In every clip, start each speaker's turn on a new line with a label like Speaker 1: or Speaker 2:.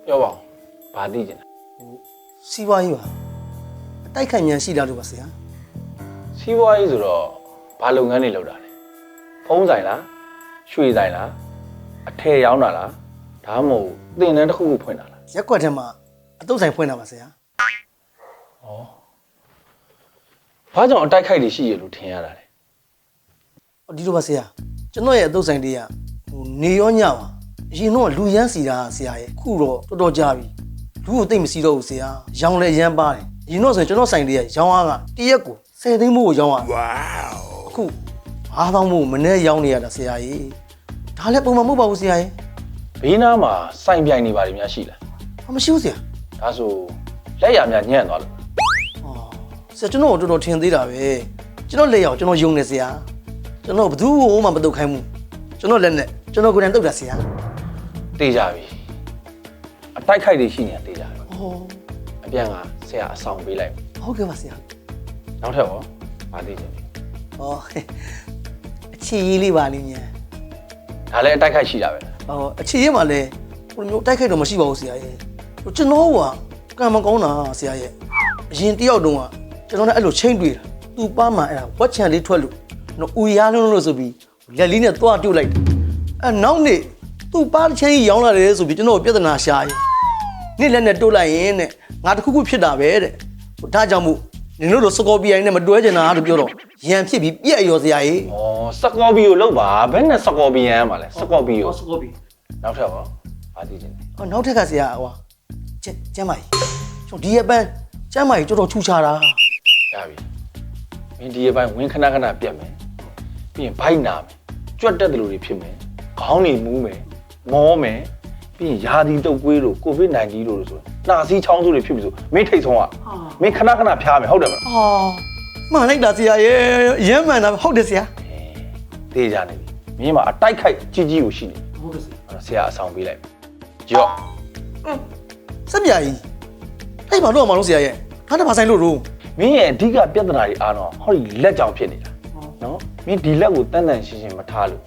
Speaker 1: ပြောပါဦးဘာသိကျင်လဲ
Speaker 2: စီးပွားရေးပါအတိုက်ခိုက်မြန်ရှိတာလို့ပါဆရာ
Speaker 1: စီးပွားရေးဆိုတော့ဘာလုပ်ငန်းတွေလုပ်တာလဲဖုံးဆိုင်လားရွှေဆိုင်လားအထည်ရောင်းတာလားဒါမှမဟုတ်သင်တန်းတစ်ခုခုဖွင့်တာလား
Speaker 2: ရက်ကွက်ထဲမှာအတုပ်ဆိုင်ဖွင့်တာပါဆရာ
Speaker 1: ဘာကြောင့်အတိုက်ခိုက်တွေရှိရလို့ထင်ရတာလဲ
Speaker 2: ဒီလိုပါဆရာကျွန်တော်ရဲ့အတုပ်ဆိုင်တွေကနေရောညပါအရင်တော့လူရမ်းစီတာဆရာရဲ့ခုတော့တော်တော်ကြာပြီလူကိုသိမ့်မစီတော့ဘူးဆရာရောင်းလဲရမ်းပါတယ်အရင်တော့ဆိုရင်ကျွန်တော်ဆိုင်တွေကရောင်းအားကတရက်ကို10 သိန်းမို့ကိုရောင်းရဝေါအခု9000မို့မနေ့ရောင်းနေရတာဆရာကြီးဒါလည်းပုံမှန်မဟုတ်ပါဘူးဆရာကြီး
Speaker 1: ဘေးနားမှာစိုင်ပြိုင်နေပါတယ်များရှိလား
Speaker 2: မရှိဘူးဆရာ
Speaker 1: ဒါဆိုလက်ရများညံ့သွားလို့
Speaker 2: ဆရာကျွန်တော်တော်တော်ထင်သေးတာပဲကျွန်တော်လက်ရောက်ကျွန်တော်ယုံနေဆရာကျွန်တော်ဘယ်သူ့ကိုမှမတုတ်ခိုင်းဘူးကျွန်တော်လက်နဲ့ကျွန်တော်ကိုယ်တိုင်တုတ်တာဆရာ
Speaker 1: တေးကြပြီအတိုက်ခိုက်တွေရှိနေတာတေးကြပြီ
Speaker 2: ဟော
Speaker 1: အပြန်ကဆရာအဆောင်ပေးလိုက်
Speaker 2: ဟုတ်ကဲ့ပါဆရာ
Speaker 1: နောက်ထပ်ရောဘာသိချင်လဲ
Speaker 2: ဟောအချီရေးလေးပါလိမ့်မြန်
Speaker 1: ဒါလည်းအတိုက်ခိုက်ရှိတာပဲ
Speaker 2: ဟောအချီရေးမှာလဲဟိုမျိုးတိုက်ခိုက်တော့မရှိပါဘူးဆရာရဲ့ကျွန်တော်ကကံမကောင်းတာဆရာရဲ့အရင်တယောက်တုန်းကကျွန်တော်နဲ့အဲ့လိုချိန်တွေ့တာသူ့ပါမှာအဲ့ဒါဝက်ချန်လေးထွက်လို့နော်ဦးရားလုံးလို့ဆိုပြီးလက်လေးနဲ့သွားပြုတ်လိုက်တယ်အဲ့နောက်နေ့သူ့ပါတစ်ချိန်ရောင်းလာတယ်ဆိုပြီးကျွန်တော်ပြဿနာရှာရင်နေ့လက်နဲ့တိုးလိုက်ရင်တဲ့ငါတခုခုဖြစ်တာပဲတဲ့ဒါကြောင့်မို့နင်တို့လိုစကော်ပီယိုင်နဲ့မတွဲချင်တာလို့ပြောတော့ရန်ဖြစ်ပြီးပြက်ရောဆရာကြီး
Speaker 1: ဩစကော်ပီယိုလောက်ပါဘယ်နဲ့စကော်ပီယန်မှာလဲစကော်ပီယို
Speaker 2: စကော်ပီ
Speaker 1: နောက်ထပ်ရောဘာသိချင်လဲ
Speaker 2: ဟောနောက်ထက်ကဆရာဟိုကျမ်းမကြီးကျွန်တော်ဒီရပန်းကျမ်းမကြီးတော်တော်ထူခြားတာ
Speaker 1: ရပြီမင်းဒီရဲ့ပိုင်းဝင်းခဏခဏပြတ်မယ်ပြီးရင်ဘိုက်နာမယ်ကြွတ်တက်တယ်လို့တွေဖြစ်မယ်ခေါင်းတွေမူးမယ်မောမယ်ပြီးရင်ယာဒီတုပ်ကွေးလို့ကိုဗစ် -19 လို့ဆိုနှာစီးချောင်းဆိုးတွေဖြစ်ပြီဆိုမင်းထိတ်ဆုံးอ่ะမင်းခဏခဏဖျားမယ်ဟုတ်တယ်မလား
Speaker 2: ဟာမှန်လိုက်တာဆရာရဲ့ရမ်းမှန်တာဟုတ်တယ်ဆရာ
Speaker 1: တေးကြနေပြီမင်းမှာအတိုက်ခိုက်ကြီးကြီးကိုရှိနေ
Speaker 2: ဟုတ်တယ်ဆရာ
Speaker 1: အဲ့တော့ဆရာအဆောင်ပေးလိုက်ရော့
Speaker 2: စက်ပြာကြီးအဲ့မှာတော့မလို့ဆရာရဲ့ဟာတပါဆိုင်လို့တော့
Speaker 1: မင်းရဲ့အဓိကပြဿနာတွေအားတော့ဟောဒီလက်ကြောင်ဖြစ်နေတာနော်မင်းဒီလက်ကိုတန်တန်ရှင်းရှင်းမထားလို့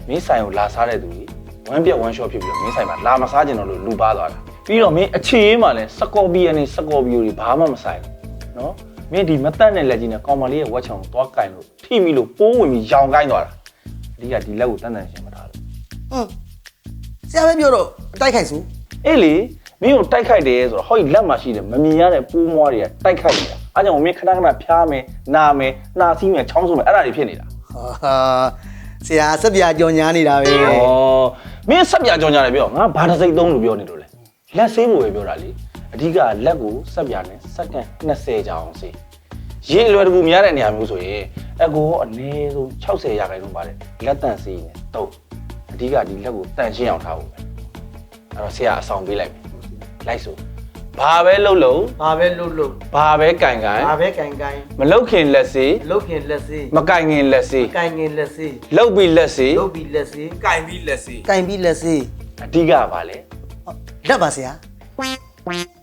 Speaker 1: မင်းဆိုင်ကိုလာစားတဲ့သူကြီးဝမ်းပြက်ဝမ်းလျှော့ဖြစ်ပြီးတော့မင်းဆိုင်မှာလာမစားကြတော့လို့လူပါသွားတာပြီးတော့မင်းအခြေရေးမှာလဲစကော်ပီယန်နဲ့စကော်ပီယိုတွေဘာမှမဆိုင်ဘူးနော်မင်းဒီမတက်တဲ့လက်ကြီးနဲ့ကောင်မလေးရဲ့ဝက်ချောင်ကိုသွားကင်လို့ထိမိလို့ပိုးဝင်ပြီးရောင်ကိုင်းသွားတာအဓိကဒီလက်ကိုတန်တန်ရှင်းမထားလို့
Speaker 2: ဆရာပဲပြောတော့အတိုက်ခိုက်စု
Speaker 1: အေးလေမင်းကိုတိုက်ခိုက်တယ်ဆိုတော့ဟောဒီလက်မှာရှိတယ်မမြင်ရတဲ့ပိုးမွားတွေကတိုက်ခိုက်နေတာအားကြောင့်မင်းခဏခဏဖျားမယ်နာမယ်နှာစီးမယ်ချောင်းဆိုးမယ်အဲ့ဒါတွေဖြစ်နေတာ
Speaker 2: ဟာဆရာစက်ပြာကြော်ညာနေတာပဲ
Speaker 1: ဩမင်းဆက်ပြကြောင်ကြတယ်ပြောငါဘာတစ်စိတ်သုံးလို့ပြောနေလို့လဲလက်ဆေးဖို့ပဲပြောတာလေအဓိကလက်ကိုဆက်ပြနဲ့စက္ကန့်20ကြာအောင်စေးရေအလွယ်တကူမရတဲ့နေရာမျိုးဆိုရင်အကိုအနည်းဆုံး60ရာခိုင်နှုန်းပါတယ်လက်တန့်စေးနေတော့အဓိကဒီလက်ကိုတန့်ရှင်းအောင်ထားဖို့ပဲအဲ့တော့ဆရာအဆောင်ပေးလိုက်မယ်လိုက်ဆိုဘာပဲလှုပ်လို့
Speaker 2: ဘာပဲလို့လို့
Speaker 1: ဘာပဲကင်ကင်
Speaker 2: ဘာပဲကင်ကင်
Speaker 1: မလှုပ်ခင်လက်စေး
Speaker 2: လုတ်ခင်လက်စေး
Speaker 1: မကင်ခင်လက်စေး
Speaker 2: ကင်ငင်လက်စေး
Speaker 1: လှုပ်ပြီးလက်စေး
Speaker 2: လုတ်ပြီးလက်စေး
Speaker 3: ကင်ပြီးလက်စီ
Speaker 2: ကင်ပြီးလက်စေး
Speaker 1: အဓိကပါလေ
Speaker 2: လက်ပါဆရာ
Speaker 3: Quack, quack.